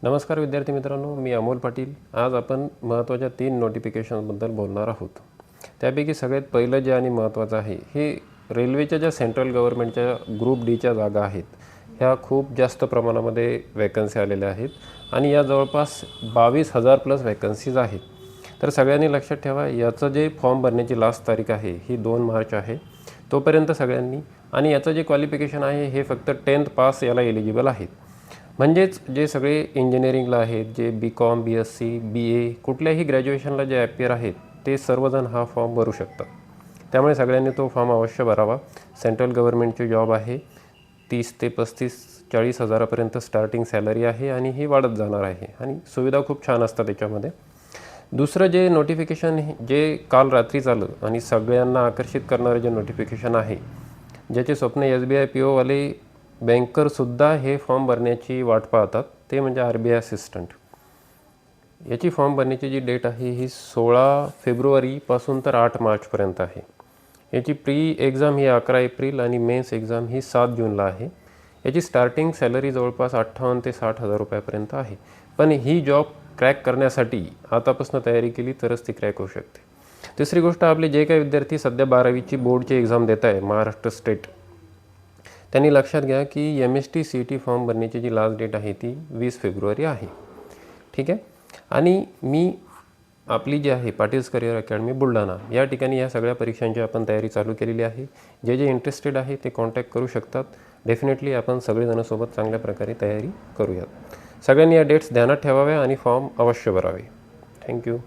नमस्कार विद्यार्थी मित्रांनो, मी अमोल पाटील। आज आपण महत्त्वाच्या 3 नोटिफिकेशनबद्दल बोलणार आहोत। त्यापैकी सगळ्यात पहिलं जे आणि महत्त्वाचं आहे हे रेल्वेच्या ज्या सेंट्रल गव्हर्नमेंटच्या ग्रुप डीच्या जागा आहेत, ह्या खूप जास्त प्रमाणामध्ये वॅकन्सी आलेल्या आहेत आणि या जवळपास 22,000 प्लस वॅकन्सीज आहेत। तर सगळ्यांनी लक्षात ठेवा, याचं जे फॉर्म भरण्याची लास्ट तारीख आहे ही 2 मार्च आहे। तोपर्यंत सगळ्यांनी, आणि याचं जे क्वालिफिकेशन आहे हे फक्त 10th पास याला एलिजिबल आहेत। म्हणजेच जे सगळे इंजिनिअरिंगला आहेत, जे BCom BSc BA कुठल्याही ग्रॅज्युएशनला जे ॲपियर आहेत ते सर्वजण हा फॉर्म भरू शकतात। त्यामुळे सगळ्यांनी तो फॉर्म अवश्य भरावा। सेंट्रल गव्हर्नमेंटची जॉब आहे, 30 ते 35-40 हजारापर्यंत स्टार्टिंग सॅलरी आहे आणि ही वाढत जाणार आहे आणि सुविधा खूप छान असतात त्याच्यामध्ये। दुसरं जे नोटिफिकेशन जे काल रात्रीच आलं आणि सगळ्यांना आकर्षित करणारं जे नोटिफिकेशन आहे, ज्याचे स्वप्न SBI PO वाले बँकरसुद्धा हे फॉर्म भरण्याची वाट पाहतात, ते म्हणजे RBI असिस्टंट। याची फॉर्म भरण्याची जी डेट आहे ही 16 फेब्रुवारीपासून तर 8 मार्चपर्यंत आहे। याची प्री एक्झाम ही 11 एप्रिल आणि मेन्स एक्झाम ही 7 जूनला आहे। याची स्टार्टिंग सॅलरी जवळपास 58 ते 60 हजार रुपयापर्यंत आहे। पण ही जॉब क्रॅक करण्यासाठी आतापासून तयारी केली तरच ती क्रॅक होऊ शकते। तिसरी गोष्ट, आपले जे काही विद्यार्थी सध्या 12वीची बोर्डची एक्झाम देत आहे महाराष्ट्र स्टेट, त्यांनी लक्षात घ्या की MST CET फॉर्म भरण्याची जी लास्ट डेट आहे ती 20 फेब्रुवारी आहे। ठीक आहे। आणि मी आपली जी आहे पाटील्स करिअर अकॅडमी बुलढाणा या ठिकाणी या सगळ्या परीक्षांची आपण तयारी चालू केलेली आहे। जे जे इंटरेस्टेड आहे ते कॉन्टॅक्ट करू शकतात। डेफिनेटली आपण सगळेजण सोबत चांगल्या प्रकारे तयारी करूयात। सगळ्यांनी या डेट्स ध्यानात ठेवाव्या आणि फॉर्म अवश्य भरावे। थँक्यू।